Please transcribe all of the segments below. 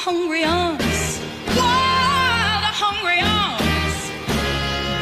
hungry arms, wild, hungry arms.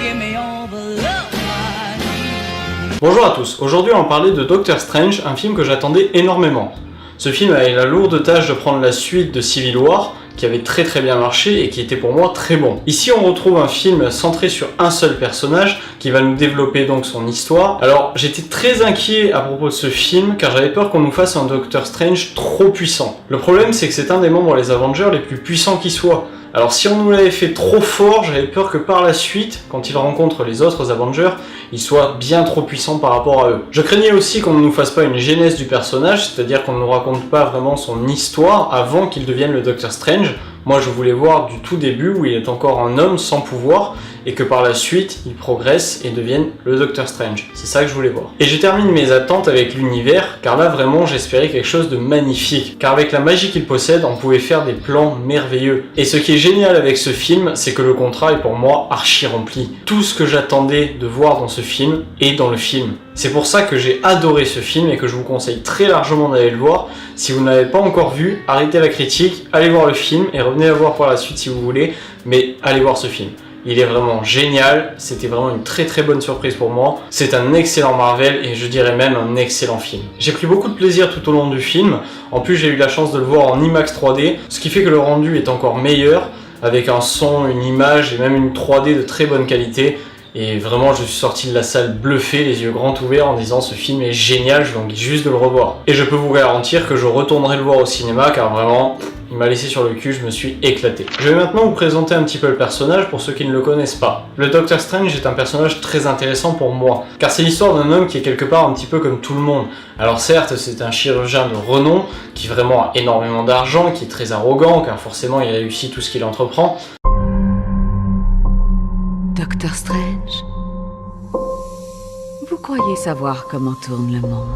Give me all the love I need. Bonjour à tous, aujourd'hui on va parler de Doctor Strange, un film que j'attendais énormément. Ce film avait la lourde tâche de prendre la suite de Civil War, qui avait très bien marché et qui était pour moi très bon. Ici on retrouve un film centré sur un seul personnage qui va nous développer donc son histoire. Alors j'étais très inquiet à propos de ce film car j'avais peur qu'on nous fasse un Doctor Strange trop puissant. Le problème c'est que c'est un des membres des Avengers les plus puissants qui soit. Alors si on nous l'avait fait trop fort, j'avais peur que par la suite, quand il rencontre les autres Avengers, il soit bien trop puissant par rapport à eux. Je craignais aussi qu'on ne nous fasse pas une genèse du personnage, c'est-à-dire qu'on ne nous raconte pas vraiment son histoire avant qu'il devienne le Doctor Strange. Moi je voulais voir du tout début où il est encore un homme sans pouvoir et que par la suite il progresse et devienne le Doctor Strange. C'est ça que je voulais voir. Et je termine mes attentes avec l'univers car là vraiment j'espérais quelque chose de magnifique. Car avec la magie qu'il possède on pouvait faire des plans merveilleux. Et ce qui est génial avec ce film c'est que le contrat est pour moi archi rempli. Tout ce que j'attendais de voir dans ce film est dans le film. C'est pour ça que j'ai adoré ce film et que je vous conseille très largement d'aller le voir. Si vous n'avez pas encore vu, arrêtez la critique, allez voir le film et revenez la voir par la suite si vous voulez, mais allez voir ce film. Il est vraiment génial, c'était vraiment une très bonne surprise pour moi. C'est un excellent Marvel et je dirais même un excellent film. J'ai pris beaucoup de plaisir tout au long du film, en plus j'ai eu la chance de le voir en IMAX 3D, ce qui fait que le rendu est encore meilleur, avec un son, une image et même une 3D de très bonne qualité. Et vraiment je suis sorti de la salle bluffé, les yeux grands ouverts en disant ce film est génial, je m'envie juste de le revoir. Et je peux vous garantir que je retournerai le voir au cinéma car vraiment il m'a laissé sur le cul, je me suis éclaté. Je vais maintenant vous présenter un petit peu le personnage pour ceux qui ne le connaissent pas. Le Doctor Strange est un personnage très intéressant pour moi, car c'est l'histoire d'un homme qui est quelque part un petit peu comme tout le monde. Alors certes, c'est un chirurgien de renom, qui vraiment a énormément d'argent, qui est très arrogant, car forcément il réussit tout ce qu'il entreprend. Docteur Strange, vous croyez savoir comment tourne le monde?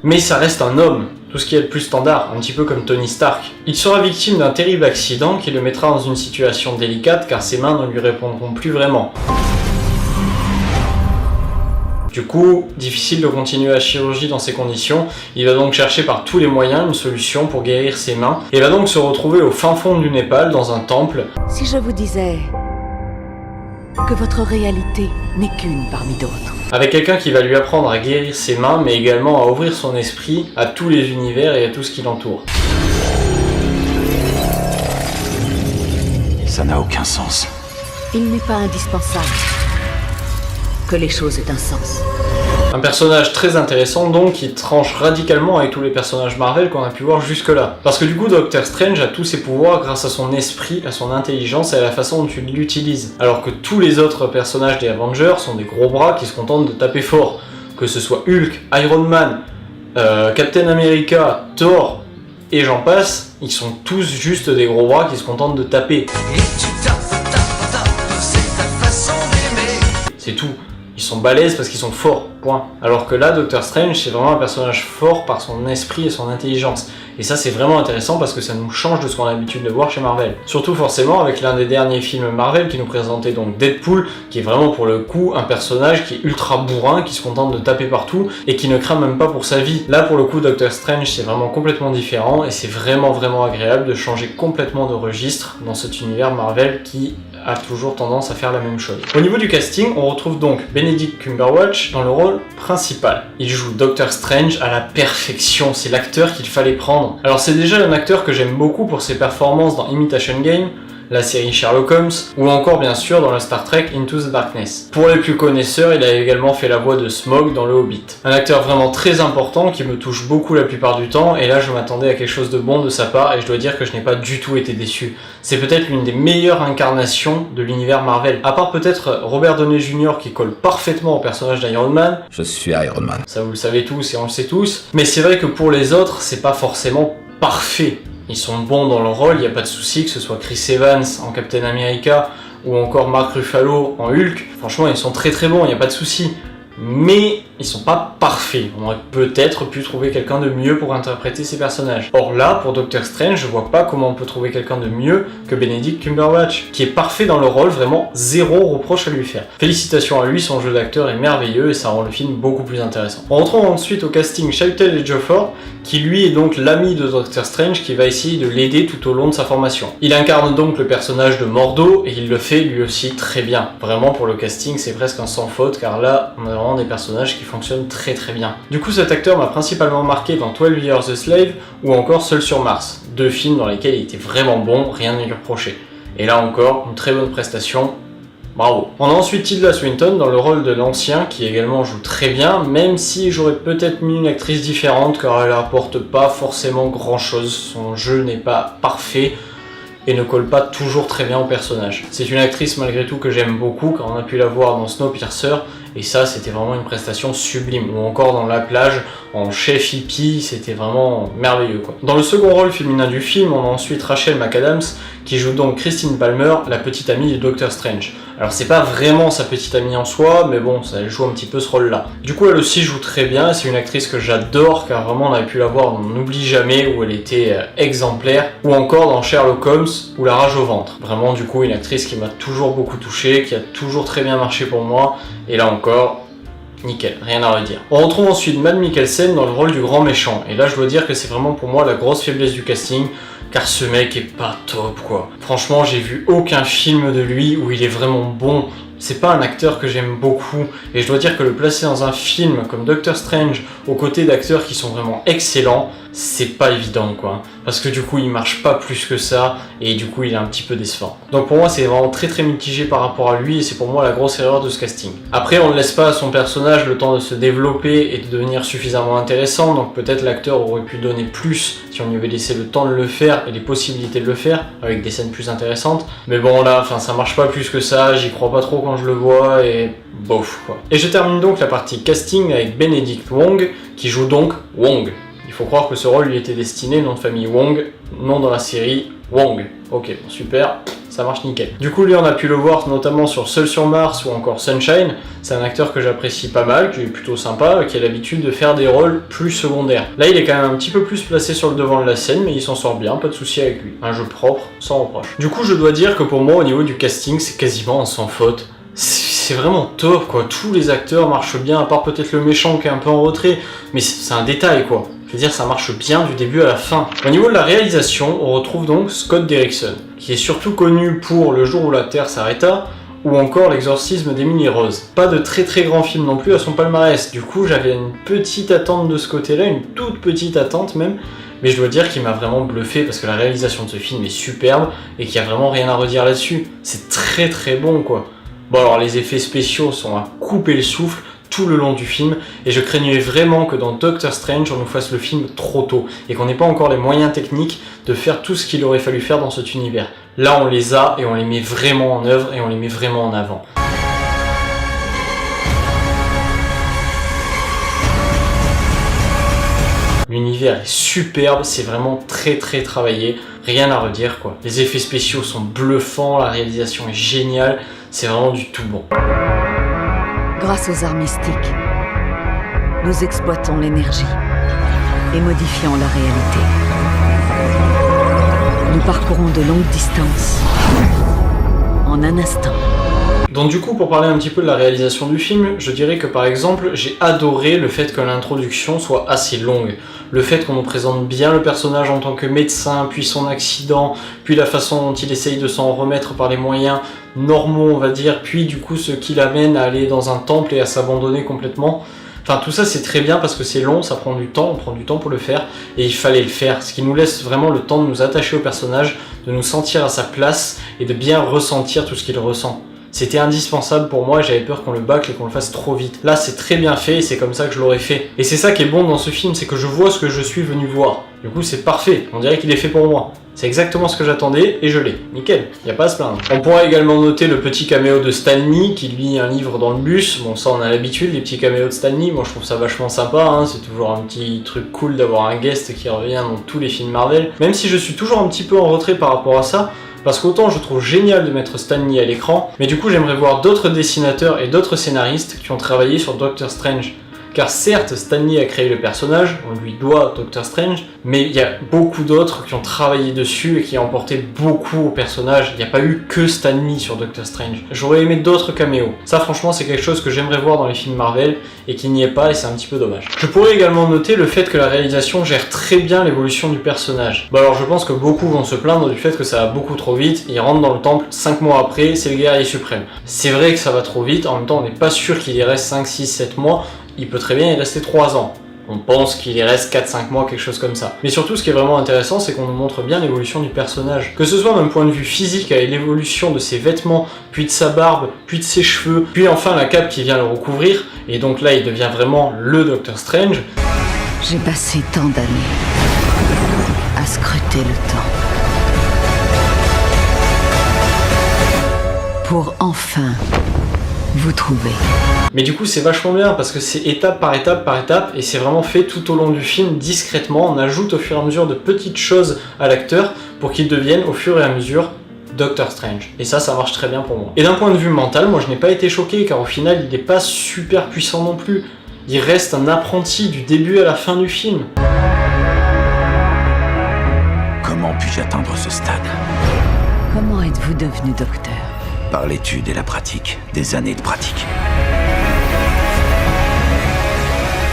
Mais ça reste un homme, tout ce qui est le plus standard, un petit peu comme Tony Stark. Il sera victime d'un terrible accident qui le mettra dans une situation délicate car ses mains ne lui répondront plus vraiment. Du coup, difficile de continuer la chirurgie dans ces conditions, il va donc chercher par tous les moyens une solution pour guérir ses mains et va donc se retrouver au fin fond du Népal dans un temple. Si je vous disais que votre réalité n'est qu'une parmi d'autres. Avec quelqu'un qui va lui apprendre à guérir ses mains, mais également à ouvrir son esprit à tous les univers et à tout ce qui l'entoure. Ça n'a aucun sens. Il n'est pas indispensable que les choses aient un sens. Un personnage très intéressant donc qui tranche radicalement avec tous les personnages Marvel qu'on a pu voir jusque là. Parce que du coup Doctor Strange a tous ses pouvoirs grâce à son esprit, à son intelligence et à la façon dont il l'utilise. Alors que tous les autres personnages des Avengers sont des gros bras qui se contentent de taper fort. Que ce soit Hulk, Iron Man, Captain America, Thor et j'en passe, ils sont tous juste des gros bras qui se contentent de taper. C'est tout. Ils sont balèzes parce qu'ils sont forts, point. Alors que là, Doctor Strange, c'est vraiment un personnage fort par son esprit et son intelligence. Et ça, c'est vraiment intéressant parce que ça nous change de ce qu'on a l'habitude de voir chez Marvel. Surtout forcément avec l'un des derniers films Marvel qui nous présentait donc Deadpool, qui est vraiment pour le coup un personnage qui est ultra bourrin, qui se contente de taper partout et qui ne craint même pas pour sa vie. Là, pour le coup, Doctor Strange, c'est vraiment complètement différent et c'est vraiment agréable de changer complètement de registre dans cet univers Marvel qui a toujours tendance à faire la même chose. Au niveau du casting, on retrouve donc Benedict Cumberbatch dans le rôle principal. Il joue Doctor Strange à la perfection, c'est l'acteur qu'il fallait prendre. Alors c'est déjà un acteur que j'aime beaucoup pour ses performances dans Imitation Game, la série Sherlock Holmes, ou encore bien sûr dans le Star Trek Into the Darkness. Pour les plus connaisseurs, il a également fait la voix de Smaug dans le Hobbit. Un acteur vraiment très important qui me touche beaucoup la plupart du temps, et là je m'attendais à quelque chose de bon de sa part, et je dois dire que je n'ai pas du tout été déçu. C'est peut-être l'une des meilleures incarnations de l'univers Marvel, à part peut-être Robert Downey Jr. qui colle parfaitement au personnage d'Iron Man. Je suis Iron Man. Ça vous le savez tous et on le sait tous, mais c'est vrai que pour les autres, c'est pas forcément parfait. Ils sont bons dans leur rôle, il n'y a pas de souci, que ce soit Chris Evans en Captain America ou encore Mark Ruffalo en Hulk. Franchement, ils sont très bons, il n'y a pas de souci. mais ils sont pas parfaits. On aurait peut-être pu trouver quelqu'un de mieux pour interpréter ces personnages. Or là, pour Doctor Strange, je vois pas comment on peut trouver quelqu'un de mieux que Benedict Cumberbatch, qui est parfait dans le rôle, vraiment zéro reproche à lui faire. Félicitations à lui, son jeu d'acteur est merveilleux et ça rend le film beaucoup plus intéressant. On retrouve ensuite au casting Chiwetel Ejiofor, qui lui est donc l'ami de Doctor Strange qui va essayer de l'aider tout au long de sa formation. Il incarne donc le personnage de Mordo et il le fait lui aussi très bien. Vraiment pour le casting c'est presque un sans faute car là on a vraiment des personnages qui fonctionnent très bien. Du coup cet acteur m'a principalement marqué dans 12 Years a Slave ou encore Seul sur Mars, deux films dans lesquels il était vraiment bon, rien à lui reprocher. Et là encore, une très bonne prestation. Bravo. On a ensuite Tilda Swinton dans le rôle de l'ancien qui également joue très bien, même si j'aurais peut-être mis une actrice différente car elle apporte pas forcément grand chose, son jeu n'est pas parfait et ne colle pas toujours très bien au personnage. C'est une actrice malgré tout que j'aime beaucoup car on a pu la voir dans Snowpiercer et ça c'était vraiment une prestation sublime, ou encore dans La Plage en chef hippie, c'était vraiment merveilleux quoi. Dans le second rôle féminin du film, on a ensuite Rachel McAdams qui joue donc Christine Palmer, la petite amie du Doctor Strange. Alors c'est pas vraiment sa petite amie en soi, mais bon, ça, elle joue un petit peu ce rôle-là. Du coup, elle aussi joue très bien, c'est une actrice que j'adore, car vraiment on avait pu la voir dans N'oublie jamais, où elle était exemplaire, ou encore dans Sherlock Holmes, ou La rage au ventre. Vraiment, du coup, une actrice qui m'a toujours beaucoup touché, qui a toujours très bien marché pour moi, et là encore, nickel, rien à redire. On retrouve ensuite Mads Mikkelsen dans le rôle du grand méchant, et là je dois dire que c'est vraiment pour moi la grosse faiblesse du casting, car ce mec est pas top quoi. Franchement, j'ai vu aucun film de lui où il est vraiment bon. C'est pas un acteur que j'aime beaucoup, et je dois dire que le placer dans un film comme Doctor Strange, aux côtés d'acteurs qui sont vraiment excellents, c'est pas évident quoi. Parce que du coup il marche pas plus que ça, et du coup il est un petit peu décevant. Donc pour moi c'est vraiment très mitigé par rapport à lui, et c'est pour moi la grosse erreur de ce casting. Après on ne laisse pas à son personnage le temps de se développer et de devenir suffisamment intéressant, donc peut-être l'acteur aurait pu donner plus si on lui avait laissé le temps de le faire et les possibilités de le faire, avec des scènes plus intéressantes. Mais bon là, ça marche pas plus que ça, j'y crois pas trop quand je le vois, et bof quoi. Et je termine donc la partie casting avec Benedict Wong, qui joue donc Wong. Il faut croire que ce rôle lui était destiné, nom de famille Wong, nom dans la série Wong. Ok, bon, super, ça marche nickel. Du coup, lui, on a pu le voir notamment sur Seul sur Mars ou encore Sunshine. C'est un acteur que j'apprécie pas mal, qui est plutôt sympa, qui a l'habitude de faire des rôles plus secondaires. Là, il est quand même un petit peu plus placé sur le devant de la scène, mais il s'en sort bien, pas de souci avec lui. Un jeu propre, sans reproche. Du coup, je dois dire que pour moi, au niveau du casting, c'est quasiment un sans faute. C'est vraiment top quoi, tous les acteurs marchent bien, à part peut-être le méchant qui est un peu en retrait, mais c'est un détail quoi. Je veux dire, ça marche bien du début à la fin. Au niveau de la réalisation, on retrouve donc Scott Derrickson, qui est surtout connu pour Le jour où la Terre s'arrêta, ou encore L'exorcisme d'Emily Rose. Pas de très grands films non plus à son palmarès, du coup j'avais une petite attente de ce côté-là, une toute petite attente même, mais je dois dire qu'il m'a vraiment bluffé parce que la réalisation de ce film est superbe et qu'il n'y a vraiment rien à redire là-dessus. C'est très bon quoi. Bon alors les effets spéciaux sont à couper le souffle tout le long du film, et je craignais vraiment que dans Doctor Strange on nous fasse le film trop tôt, et qu'on n'ait pas encore les moyens techniques de faire tout ce qu'il aurait fallu faire dans cet univers. Là on les a, et on les met vraiment en œuvre, et on les met vraiment en avant. L'univers est superbe, c'est vraiment très travaillé, rien à redire quoi. Les effets spéciaux sont bluffants, la réalisation est géniale, c'est vraiment du tout bon. Grâce aux arts mystiques, nous exploitons l'énergie et modifions la réalité. Nous parcourons de longues distances en un instant. Donc du coup, pour parler un petit peu de la réalisation du film, je dirais que par exemple, j'ai adoré le fait que l'introduction soit assez longue. Le fait qu'on nous présente bien le personnage en tant que médecin, puis son accident, puis la façon dont il essaye de s'en remettre par les moyens normaux, on va dire, puis du coup ce qui l'amène à aller dans un temple et à s'abandonner complètement. Enfin tout ça c'est très bien parce que c'est long, ça prend du temps, on prend du temps pour le faire, et il fallait le faire, ce qui nous laisse vraiment le temps de nous attacher au personnage, de nous sentir à sa place et de bien ressentir tout ce qu'il ressent. C'était indispensable pour moi, j'avais peur qu'on le bâcle et qu'on le fasse trop vite. Là c'est très bien fait et c'est comme ça que je l'aurais fait. Et c'est ça qui est bon dans ce film, c'est que je vois ce que je suis venu voir. Du coup c'est parfait, on dirait qu'il est fait pour moi. C'est exactement ce que j'attendais et je l'ai. Nickel, y a pas à se plaindre. On pourra également noter le petit caméo de Stan Lee qui lit un livre dans le bus. Bon ça on a l'habitude, les petits caméos de Stan Lee, moi je trouve ça vachement sympa, hein. C'est toujours un petit truc cool d'avoir un guest qui revient dans tous les films Marvel. Même si je suis toujours un petit peu en retrait par rapport à ça, Parce qu'autant je trouve génial de mettre Stan Lee à l'écran, mais du coup j'aimerais voir d'autres dessinateurs et d'autres scénaristes qui ont travaillé sur Doctor Strange. Car certes, Stan Lee a créé le personnage, on lui doit Doctor Strange, mais il y a beaucoup d'autres qui ont travaillé dessus et qui ont apporté beaucoup au personnage. Il n'y a pas eu que Stan Lee sur Doctor Strange. J'aurais aimé d'autres caméos. Ça franchement c'est quelque chose que j'aimerais voir dans les films Marvel et qui n'y est pas et c'est un petit peu dommage. Je pourrais également noter le fait que la réalisation gère très bien l'évolution du personnage. Bon alors je pense que beaucoup vont se plaindre du fait que ça va beaucoup trop vite, il rentre dans le temple 5 mois après, c'est le guerrier suprême. C'est vrai que ça va trop vite, en même temps on n'est pas sûr qu'il y reste 5, 6, 7 mois, il peut très bien y rester 3 ans. On pense qu'il y reste 4-5 mois, quelque chose comme ça. Mais surtout, ce qui est vraiment intéressant, c'est qu'on nous montre bien l'évolution du personnage. Que ce soit d'un point de vue physique, avec l'évolution de ses vêtements, puis de sa barbe, puis de ses cheveux, puis enfin la cape qui vient le recouvrir, et donc là, il devient vraiment le Doctor Strange. J'ai passé tant d'années à scruter le temps. Pour enfin vous trouver. Mais du coup c'est vachement bien parce que c'est étape par étape et c'est vraiment fait tout au long du film discrètement. On ajoute au fur et à mesure de petites choses à l'acteur pour qu'il devienne au fur et à mesure Doctor Strange. Et ça marche très bien pour moi. Et d'un point de vue mental, moi je n'ai pas été choqué car au final il n'est pas super puissant non plus. Il reste un apprenti du début à la fin du film. Comment puis-je atteindre ce stade? Comment êtes-vous devenu docteur? Par l'étude et la pratique, des années de pratique.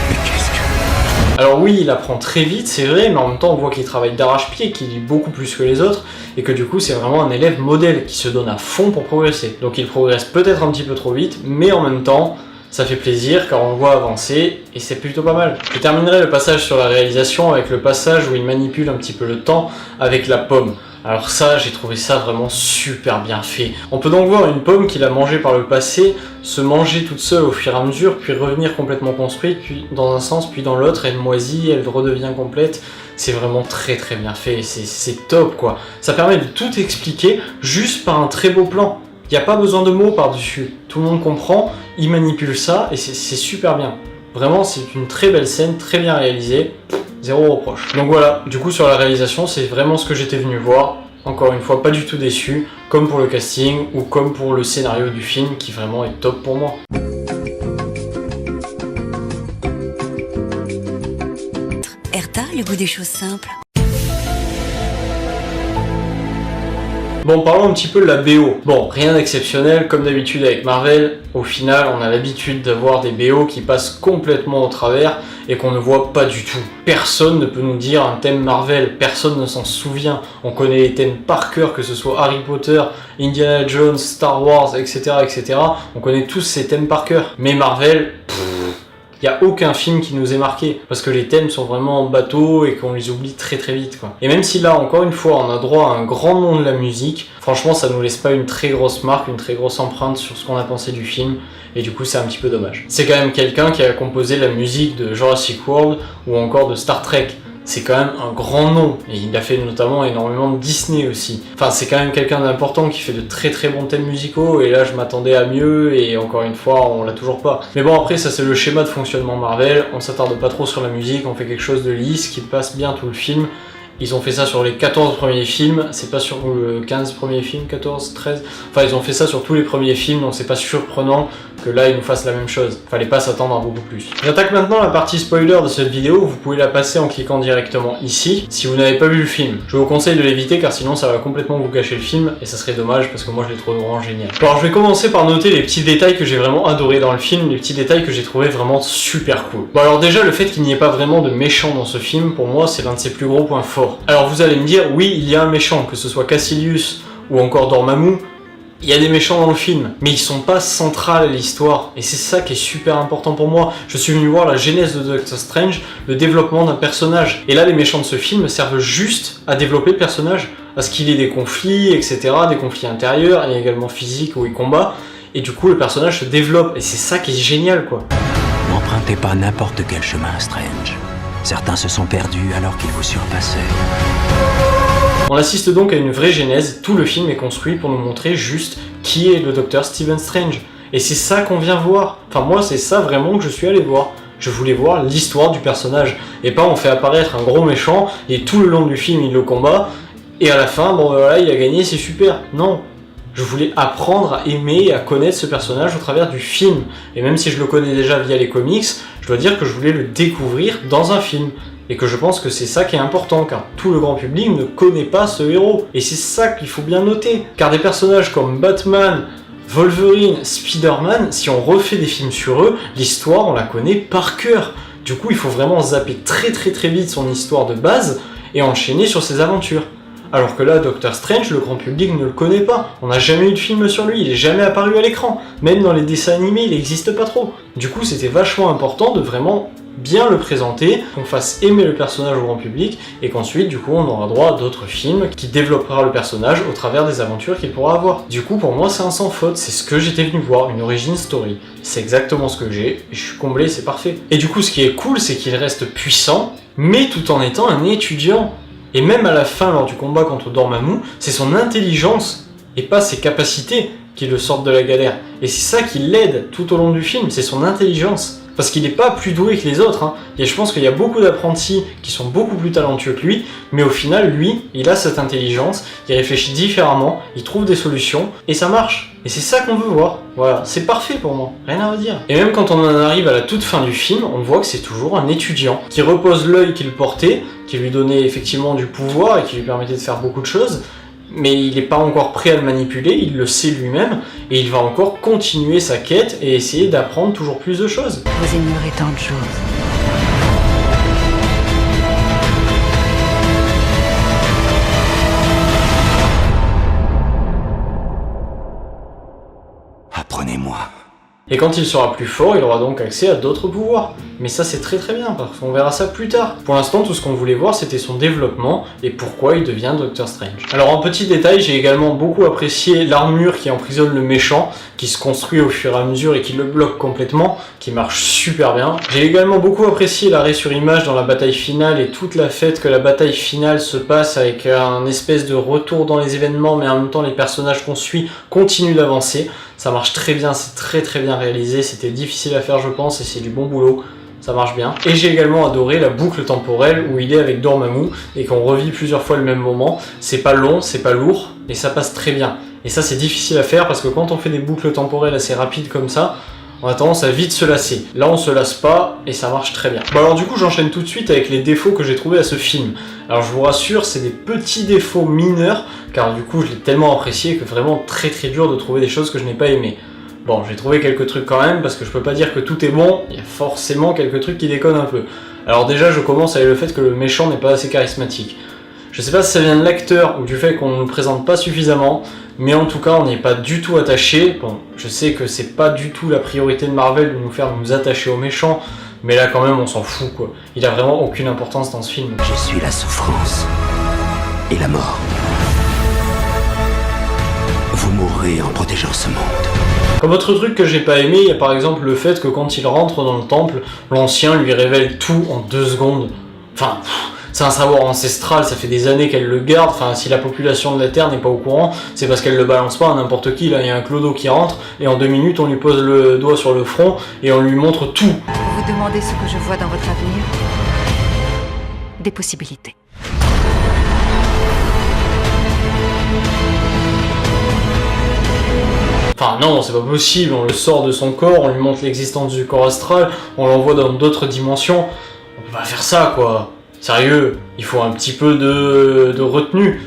Mais qu'est-ce que... Alors oui, il apprend très vite, c'est vrai, mais en même temps on voit qu'il travaille d'arrache-pied, qu'il lit beaucoup plus que les autres, et que du coup c'est vraiment un élève modèle qui se donne à fond pour progresser. Donc il progresse peut-être un petit peu trop vite, mais en même temps, ça fait plaisir car on le voit avancer et c'est plutôt pas mal. Je terminerai le passage sur la réalisation avec le passage où il manipule un petit peu le temps avec la pomme. Alors ça, j'ai trouvé ça vraiment super bien fait. On peut donc voir une pomme qu'il a mangée par le passé se manger toute seule au fur et à mesure, puis revenir complètement construite, puis dans un sens, puis dans l'autre, elle moisit, elle redevient complète. C'est vraiment très très bien fait, c'est top quoi. Ça permet de tout expliquer juste par un très beau plan. Il n'y a pas besoin de mots par-dessus. Tout le monde comprend, il manipule ça et c'est super bien. Vraiment, c'est une très belle scène, très bien réalisée. Zéro reproche. Donc voilà, du coup sur la réalisation, c'est vraiment ce que j'étais venu voir. Encore une fois, pas du tout déçu, comme pour le casting ou comme pour le scénario du film qui vraiment est top pour moi. Erta, le goût des choses simples. Bon, parlons un petit peu de la BO. Bon, rien d'exceptionnel, comme d'habitude avec Marvel, au final, on a l'habitude d'avoir des BO qui passent complètement au travers et qu'on ne voit pas du tout. Personne ne peut nous dire un thème Marvel, personne ne s'en souvient. On connaît les thèmes par cœur, que ce soit Harry Potter, Indiana Jones, Star Wars, etc., etc. On connaît tous ces thèmes par cœur. Mais Marvel... il n'y a aucun film qui nous ait marqué, parce que les thèmes sont vraiment en bateau et qu'on les oublie très très vite quoi. Et même si là, encore une fois, on a droit à un grand nom de la musique, franchement ça nous laisse pas une très grosse marque, une très grosse empreinte sur ce qu'on a pensé du film, et du coup c'est un petit peu dommage. C'est quand même quelqu'un qui a composé la musique de Jurassic World ou encore de Star Trek. C'est quand même un grand nom, et il a fait notamment énormément de Disney aussi. Enfin, c'est quand même quelqu'un d'important qui fait de très très bons thèmes musicaux, et là je m'attendais à mieux, et encore une fois, on l'a toujours pas. Mais bon, après, ça c'est le schéma de fonctionnement Marvel, on s'attarde pas trop sur la musique, on fait quelque chose de lisse qui passe bien tout le film. Ils ont fait ça sur les 14 premiers films, c'est pas sur le 15 premiers films, 14, 13... Enfin, ils ont fait ça sur tous les premiers films, donc c'est pas surprenant que là, ils nous fassent la même chose. Fallait pas s'attendre à beaucoup plus. J'attaque maintenant la partie spoiler de cette vidéo, vous pouvez la passer en cliquant directement ici, si vous n'avez pas vu le film. Je vous conseille de l'éviter, car sinon ça va complètement vous gâcher le film, et ça serait dommage, parce que moi je l'ai trouvé vraiment génial. Alors je vais commencer par noter les petits détails que j'ai vraiment adoré dans le film, les petits détails que j'ai trouvé vraiment super cool. Bon alors déjà, le fait qu'il n'y ait pas vraiment de méchant dans ce film, pour moi, c'est l'un de ses plus gros points forts. Alors vous allez me dire, oui, il y a un méchant, que ce soit Cassilius ou encore Dormammu, il y a des méchants dans le film, mais ils sont pas centrales à l'histoire, et c'est ça qui est super important pour moi. Je suis venu voir la genèse de Doctor Strange, le développement d'un personnage, et là les méchants de ce film servent juste à développer le personnage, à ce qu'il ait des conflits, etc., des conflits intérieurs, et également physiques où il combat, et du coup le personnage se développe, et c'est ça qui est génial quoi. N'empruntez pas n'importe quel chemin, Strange. Certains se sont perdus alors qu'ils vous surpassaient. On assiste donc à une vraie genèse, tout le film est construit pour nous montrer juste qui est le docteur Stephen Strange. Et c'est ça qu'on vient voir. Enfin moi c'est ça vraiment que je suis allé voir. Je voulais voir l'histoire du personnage. Et pas on fait apparaître un gros méchant et tout le long du film il le combat. et à la fin, bon voilà, il a gagné, c'est super. Non, je voulais apprendre à aimer et à connaître ce personnage au travers du film. Et même si je le connais déjà via les comics, je dois dire que je voulais le découvrir dans un film. Et que je pense que c'est ça qui est important, car tout le grand public ne connaît pas ce héros. Et c'est ça qu'il faut bien noter. Car des personnages comme Batman, Wolverine, Spider-Man, si on refait des films sur eux, l'histoire on la connaît par cœur. Du coup il faut vraiment zapper très vite son histoire de base et enchaîner sur ses aventures. Alors que là, Doctor Strange, le grand public ne le connaît pas. On n'a jamais eu de film sur lui, il est jamais apparu à l'écran. Même dans les dessins animés, il n'existe pas trop. Du coup, c'était vachement important de vraiment bien le présenter, qu'on fasse aimer le personnage au grand public, et qu'ensuite, du coup, on aura droit à d'autres films qui développera le personnage au travers des aventures qu'il pourra avoir. Du coup, pour moi, c'est un sans faute, c'est ce que j'étais venu voir, une origin story. C'est exactement ce que j'ai, et je suis comblé, c'est parfait. Et du coup, ce qui est cool, c'est qu'il reste puissant, mais tout en étant un étudiant. Et même à la fin, lors du combat contre Dormammu, c'est son intelligence, et pas ses capacités, qui le sortent de la galère. Et c'est ça qui l'aide tout au long du film, c'est son intelligence. Parce qu'il n'est pas plus doué que les autres, hein. Et je pense qu'il y a beaucoup d'apprentis qui sont beaucoup plus talentueux que lui, mais au final, lui, il a cette intelligence, il réfléchit différemment, il trouve des solutions, et ça marche. Et c'est ça qu'on veut voir. Voilà, c'est parfait pour moi, rien à redire. Et même quand on en arrive à la toute fin du film, on voit que c'est toujours un étudiant qui repose l'œil qu'il portait, qui lui donnait effectivement du pouvoir et qui lui permettait de faire beaucoup de choses, mais il n'est pas encore prêt à le manipuler, il le sait lui-même, et il va encore continuer sa quête et essayer d'apprendre toujours plus de choses. Vous ignorez tant de choses. Apprenez-moi. Et quand il sera plus fort, il aura donc accès à d'autres pouvoirs. Mais ça c'est très bien, parce qu'on verra ça plus tard. Pour l'instant, tout ce qu'on voulait voir, c'était son développement et pourquoi il devient Doctor Strange. Alors en petit détail, j'ai également beaucoup apprécié l'armure qui emprisonne le méchant, qui se construit au fur et à mesure et qui le bloque complètement, qui marche super bien. J'ai également beaucoup apprécié l'arrêt sur image dans la bataille finale et toute la fête que la bataille finale se passe avec un espèce de retour dans les événements, mais en même temps les personnages qu'on suit continuent d'avancer. Ça marche très bien, c'est très bien réalisé, c'était difficile à faire je pense et c'est du bon boulot, ça marche bien. Et j'ai également adoré la boucle temporelle où il est avec Dormammu et qu'on revit plusieurs fois le même moment. C'est pas long, c'est pas lourd et ça passe très bien. Et ça c'est difficile à faire parce que quand on fait des boucles temporelles assez rapides comme ça, on a tendance à vite se lasser. Là on se lasse pas et ça marche très bien. Bon alors du coup j'enchaîne tout de suite avec les défauts que j'ai trouvés à ce film. Alors je vous rassure, c'est des petits défauts mineurs, car du coup je l'ai tellement apprécié que vraiment très dur de trouver des choses que je n'ai pas aimées. Bon, j'ai trouvé quelques trucs quand même, parce que je peux pas dire que tout est bon, il y a forcément quelques trucs qui déconnent un peu. Alors déjà je commence avec le fait que le méchant n'est pas assez charismatique. Je sais pas si ça vient de l'acteur ou du fait qu'on ne le présente pas suffisamment, mais en tout cas on n'y est pas du tout attaché. Bon, je sais que c'est pas du tout la priorité de Marvel de nous faire nous attacher aux méchants, mais là quand même on s'en fout quoi. Il a vraiment aucune importance dans ce film. Je suis la souffrance et la mort. Vous mourrez en protégeant ce monde. Comme autre truc que j'ai pas aimé, il y a par exemple le fait que quand il rentre dans le temple, l'ancien lui révèle tout en 2 secondes. Enfin, c'est un savoir ancestral, ça fait des années qu'elle le garde, enfin si la population de la Terre n'est pas au courant, c'est parce qu'elle le balance pas à n'importe qui, là il y a un clodo qui rentre, et en 2 minutes on lui pose le doigt sur le front, et on lui montre tout. Vous vous demandez ce que je vois dans votre avenir? Des possibilités. Enfin non, c'est pas possible, on le sort de son corps, on lui montre l'existence du corps astral, on l'envoie dans d'autres dimensions, on peut pas faire ça quoi. Sérieux, il faut un petit peu de retenue.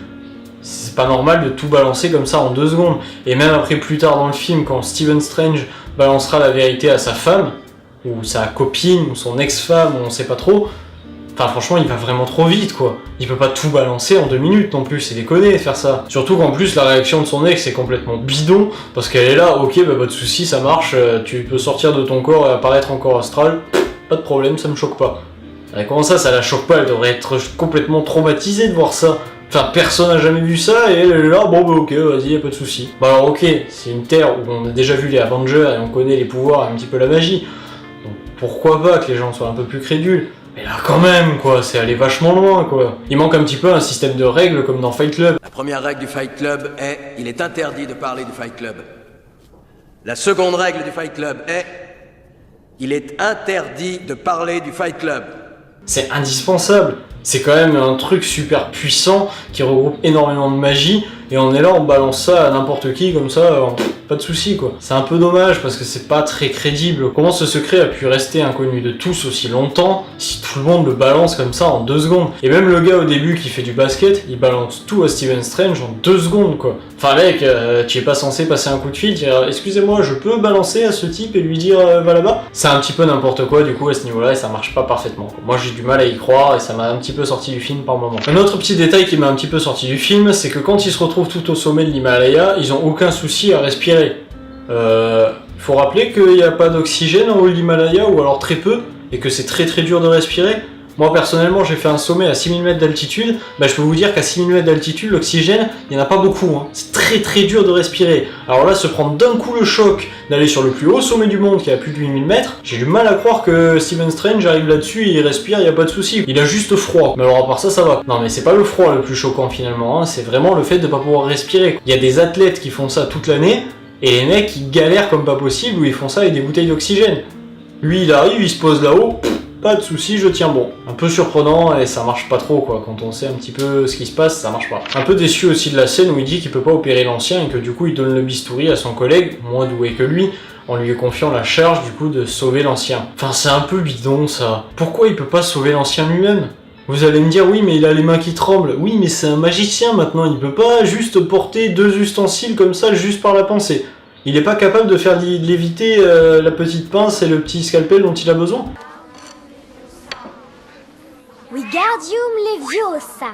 C'est pas normal de tout balancer comme ça en 2 secondes. Et même après plus tard dans le film, quand Stephen Strange balancera la vérité à sa femme, ou sa copine, ou son ex-femme, ou on sait pas trop, enfin franchement il va vraiment trop vite quoi. Il peut pas tout balancer en 2 minutes non plus, c'est déconné de faire ça. Surtout qu'en plus la réaction de son ex est complètement bidon, parce qu'elle est là, ok bah pas de soucis, ça marche, tu peux sortir de ton corps et apparaître en corps astral, pas de problème, ça me choque pas. Et comment ça la choque pas, elle devrait être complètement traumatisée de voir ça. Enfin personne n'a jamais vu ça et elle est là, bon bah ok vas-y, y'a pas de soucis. Bah alors ok, c'est une terre où on a déjà vu les Avengers et on connaît les pouvoirs et un petit peu la magie. Donc pourquoi pas que les gens soient un peu plus crédules. Mais là quand même quoi, c'est aller vachement loin quoi. Il manque un petit peu un système de règles comme dans Fight Club. La première règle du Fight Club est « Il est interdit de parler du Fight Club ». La seconde règle du Fight Club est « Il est interdit de parler du Fight Club ». C'est indispensable. C'est quand même un truc super puissant qui regroupe énormément de magie et on est là, on balance ça à n'importe qui comme ça, pas de soucis quoi. C'est un peu dommage parce que c'est pas très crédible. Comment ce secret a pu rester inconnu de tous aussi longtemps si tout le monde le balance comme ça en 2 secondes? Et même le gars au début qui fait du basket, il balance tout à Stephen Strange en 2 secondes quoi. Enfin mec, tu es pas censé passer un coup de fil, dire excusez-moi, je peux balancer à ce type et lui dire va là-bas? C'est un petit peu n'importe quoi du coup à ce niveau-là et ça marche pas parfaitement quoi. Moi j'ai du mal à y croire et ça m'a un petit peu sorti du film par moment. Un autre petit détail qui m'a un petit peu sorti du film, c'est que quand ils se retrouvent tout au sommet de l'Himalaya, ils ont aucun souci à respirer. Faut rappeler qu'il n'y a pas d'oxygène en haut de l'Himalaya, ou alors très peu, et que c'est très dur de respirer. Moi personnellement j'ai fait un sommet à 6000 mètres d'altitude, je peux vous dire qu'à 6000 mètres d'altitude l'oxygène il n'y en a pas beaucoup, hein. C'est très dur de respirer. Alors là se prendre d'un coup le choc d'aller sur le plus haut sommet du monde qui est à plus de 8000 mètres, j'ai du mal à croire que Stephen Strange arrive là-dessus et il respire, il n'y a pas de souci. Il a juste froid, mais alors à part ça, ça va. Non mais c'est pas le froid le plus choquant finalement, hein. C'est vraiment le fait de ne pas pouvoir respirer. Il y a des athlètes qui font ça toute l'année, et les mecs ils galèrent comme pas possible où ils font ça avec des bouteilles d'oxygène. Lui il arrive, il se pose là-haut, pas de soucis, je tiens bon. Un peu surprenant et ça marche pas trop quoi, quand on sait un petit peu ce qui se passe, ça marche pas. Un peu déçu aussi de la scène où il dit qu'il peut pas opérer l'ancien et que du coup il donne le bistouri à son collègue, moins doué que lui, en lui confiant la charge du coup de sauver l'ancien. Enfin c'est un peu bidon ça. Pourquoi il peut pas sauver l'ancien lui-même? Vous allez me dire oui mais il a les mains qui tremblent. Oui mais c'est un magicien maintenant, il peut pas juste porter 2 ustensiles comme ça juste par la pensée. Il est pas capable de faire léviter la petite pince et le petit scalpel dont il a besoin? Wingardium Leviosa.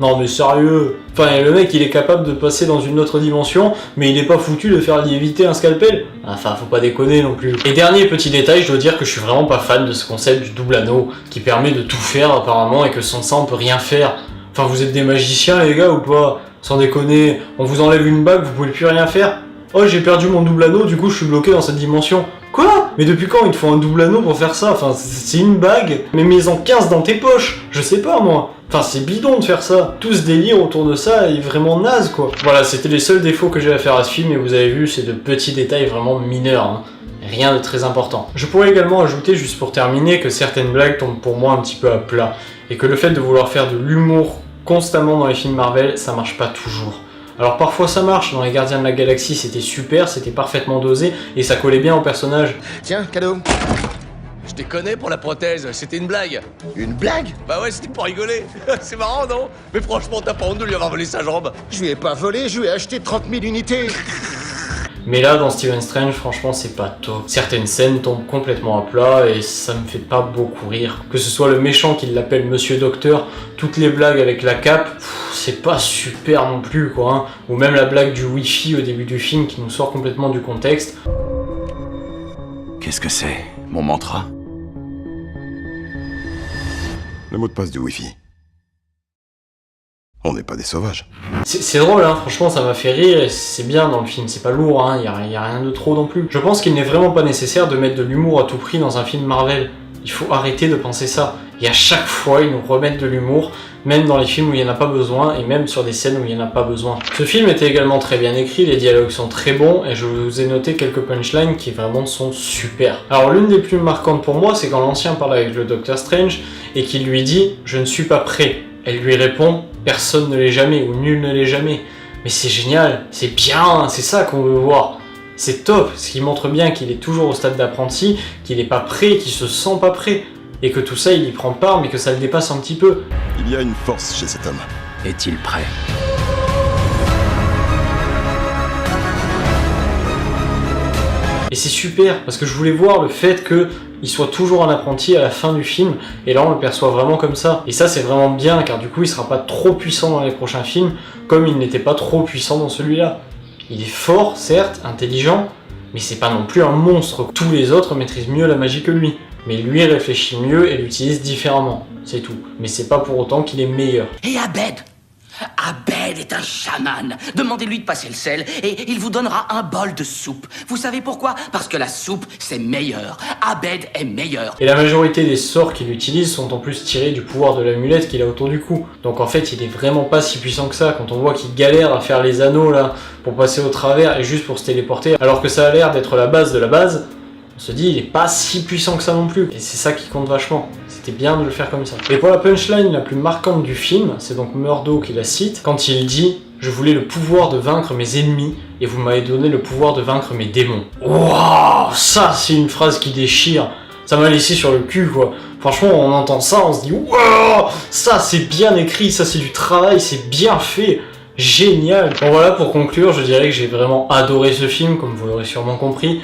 Non mais sérieux. Enfin le mec il est capable de passer dans une autre dimension, mais il est pas foutu de faire léviter un scalpel. Enfin faut pas déconner non plus. Et dernier petit détail, je dois dire que je suis vraiment pas fan de ce concept du double anneau, qui permet de tout faire apparemment et que sans ça on peut rien faire. Enfin vous êtes des magiciens les gars ou pas? Sans déconner, on vous enlève une bague, vous pouvez plus rien faire? Oh j'ai perdu mon double anneau, du coup je suis bloqué dans cette dimension. Quoi? Mais depuis quand il te faut un double anneau pour faire ça? Enfin c'est une bague, mais mets-en 15 dans tes poches, je sais pas moi. Enfin c'est bidon de faire ça. Tout ce délire autour de ça est vraiment naze quoi. Voilà, c'était les seuls défauts que j'ai à faire à ce film et vous avez vu, c'est de petits détails vraiment mineurs, hein. Rien de très important. Je pourrais également ajouter, juste pour terminer, que certaines blagues tombent pour moi un petit peu à plat, et que le fait de vouloir faire de l'humour constamment dans les films Marvel, ça marche pas toujours. Alors parfois ça marche, dans les Gardiens de la Galaxie c'était super, c'était parfaitement dosé, et ça collait bien au personnage. Tiens, cadeau. Je déconnais pour la prothèse, c'était une blague. Une blague? Bah ouais, c'était pour rigoler. C'est marrant, non? Mais franchement, t'as pas honte de lui avoir volé sa jambe? Je lui ai pas volé, je lui ai acheté 30 000 unités. Mais là, dans Stephen Strange, franchement, c'est pas top. Certaines scènes tombent complètement à plat et ça me fait pas beaucoup rire. Que ce soit le méchant qui l'appelle Monsieur Docteur, toutes les blagues avec la cape, c'est pas super non plus, quoi. Hein. Ou même la blague du Wi-Fi au début du film qui nous sort complètement du contexte. Qu'est-ce que c'est? Mon mantra? Le mot de passe du Wi-Fi. On n'est pas des sauvages. C'est drôle, hein, franchement ça m'a fait rire et c'est bien dans le film, c'est pas lourd, hein, y a rien de trop non plus. Je pense qu'il n'est vraiment pas nécessaire de mettre de l'humour à tout prix dans un film Marvel. Il faut arrêter de penser ça. Et à chaque fois ils nous remettent de l'humour, même dans les films où il n'y en a pas besoin et même sur des scènes où il n'y en a pas besoin. Ce film était également très bien écrit, les dialogues sont très bons et je vous ai noté quelques punchlines qui vraiment sont super. Alors l'une des plus marquantes pour moi, c'est quand l'ancien parle avec le Docteur Strange et qu'il lui dit « Je ne suis pas prêt ». Elle lui répond « Personne ne l'est jamais » ou « Nul ne l'est jamais ». Mais c'est génial, c'est bien, c'est ça qu'on veut voir. C'est top, ce qui montre bien qu'il est toujours au stade d'apprenti, qu'il n'est pas prêt, qu'il se sent pas prêt. Et que tout ça, il y prend part, mais que ça le dépasse un petit peu. Il y a une force chez cet homme. Est-il prêt? Et c'est super, parce que je voulais voir le fait qu'il soit toujours un apprenti à la fin du film, et là on le perçoit vraiment comme ça. Et ça c'est vraiment bien, car du coup il sera pas trop puissant dans les prochains films, comme il n'était pas trop puissant dans celui-là. Il est fort, certes, intelligent, mais c'est pas non plus un monstre. Tous les autres maîtrisent mieux la magie que lui. Mais lui réfléchit mieux et l'utilise différemment, c'est tout. Mais c'est pas pour autant qu'il est meilleur. Et Abed est un chaman. Demandez-lui de passer le sel et il vous donnera un bol de soupe. Vous savez pourquoi? Parce que la soupe, c'est meilleur. Abed est meilleur. Et la majorité des sorts qu'il utilise sont en plus tirés du pouvoir de l'amulette qu'il a autour du cou. Donc en fait, il est vraiment pas si puissant que ça. Quand on voit qu'il galère à faire les anneaux là pour passer au travers et juste pour se téléporter, alors que ça a l'air d'être la base de la base, On se dit, il est pas si puissant que ça non plus. Et c'est ça qui compte vachement. C'était bien de le faire comme ça. Et pour la punchline la plus marquante du film, c'est donc Murdo qui la cite, quand il dit « Je voulais le pouvoir de vaincre mes ennemis, et vous m'avez donné le pouvoir de vaincre mes démons. » Waouh, ça c'est une phrase qui déchire. Ça m'a laissé sur le cul, quoi. Franchement, on entend ça, on se dit « Waouh, ça c'est bien écrit, ça c'est du travail, c'est bien fait. » Génial. Bon voilà, pour conclure, je dirais que j'ai vraiment adoré ce film, comme vous l'aurez sûrement compris.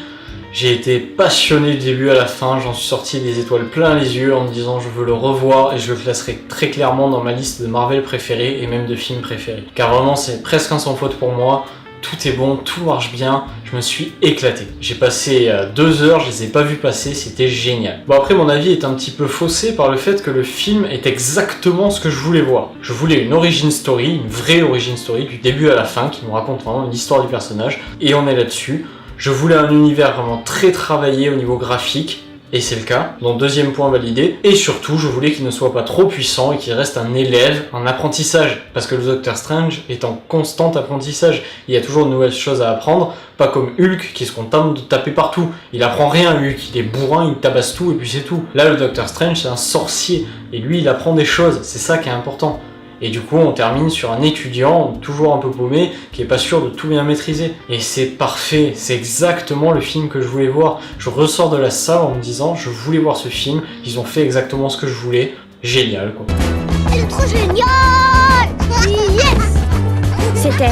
J'ai été passionné du début à la fin, j'en suis sorti des étoiles plein les yeux en me disant je veux le revoir et je le classerai très clairement dans ma liste de Marvel préférés et même de films préférés. Car vraiment c'est presque un sans faute pour moi, tout est bon, tout marche bien, je me suis éclaté. J'ai passé 2 heures, je les ai pas vus passer, c'était génial. Bon après mon avis est un petit peu faussé par le fait que le film est exactement ce que je voulais voir. Je voulais une origin story, une vraie origin story du début à la fin qui nous raconte vraiment l'histoire du personnage et on est là-dessus. Je voulais un univers vraiment très travaillé au niveau graphique, et c'est le cas, donc deuxième point validé. Et surtout, je voulais qu'il ne soit pas trop puissant et qu'il reste un élève, un apprentissage, parce que le Docteur Strange est en constant apprentissage. Il y a toujours de nouvelles choses à apprendre, pas comme Hulk qui se contente de taper partout. Il apprend rien, Hulk, il est bourrin, il tabasse tout et puis c'est tout. Là, le Docteur Strange, c'est un sorcier, et lui, il apprend des choses, c'est ça qui est important. Et du coup, on termine sur un étudiant, toujours un peu paumé, qui est pas sûr de tout bien maîtriser. Et c'est parfait, c'est exactement le film que je voulais voir. Je ressors de la salle en me disant, je voulais voir ce film, ils ont fait exactement ce que je voulais. Génial, quoi. C'est trop génial! Yes! C'était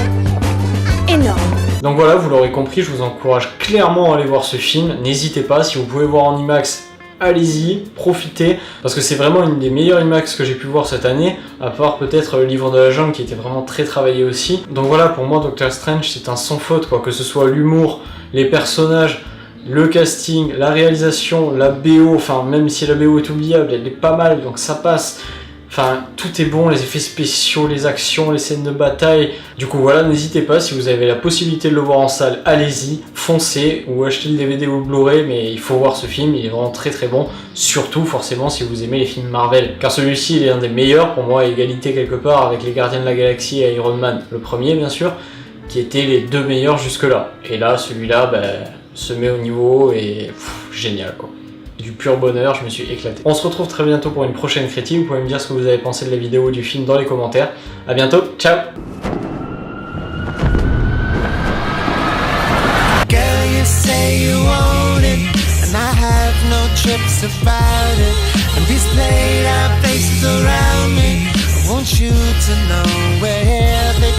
énorme. Donc voilà, vous l'aurez compris, je vous encourage clairement à aller voir ce film. N'hésitez pas, si vous pouvez voir en IMAX, allez-y, profitez, parce que c'est vraiment une des meilleures IMAX que j'ai pu voir cette année, à part peut-être le Livre de la Jungle qui était vraiment très travaillé aussi. Donc voilà, pour moi Doctor Strange c'est un sans faute, quoi, que ce soit l'humour, les personnages, le casting, la réalisation, la BO, enfin même si la BO est oubliable, elle est pas mal, donc ça passe. Enfin, tout est bon, les effets spéciaux, les actions, les scènes de bataille. Du coup, voilà, n'hésitez pas, si vous avez la possibilité de le voir en salle, allez-y, foncez, ou achetez le DVD ou le Blu-ray, mais il faut voir ce film, il est vraiment très très bon. Surtout, forcément, si vous aimez les films Marvel. Car celui-ci, il est un des meilleurs, pour moi, à égalité quelque part, avec les Gardiens de la Galaxie et Iron Man. Le premier, bien sûr, qui étaient les 2 meilleurs jusque-là. Et là, celui-là, se met au niveau et génial, quoi. Du pur bonheur, je me suis éclaté. On se retrouve très bientôt pour une prochaine critique. Vous pouvez me dire ce que vous avez pensé de la vidéo ou du film dans les commentaires. A bientôt, ciao! Girl, you say you want it, and I have no trips about it. And these played out faces around me, I want you to know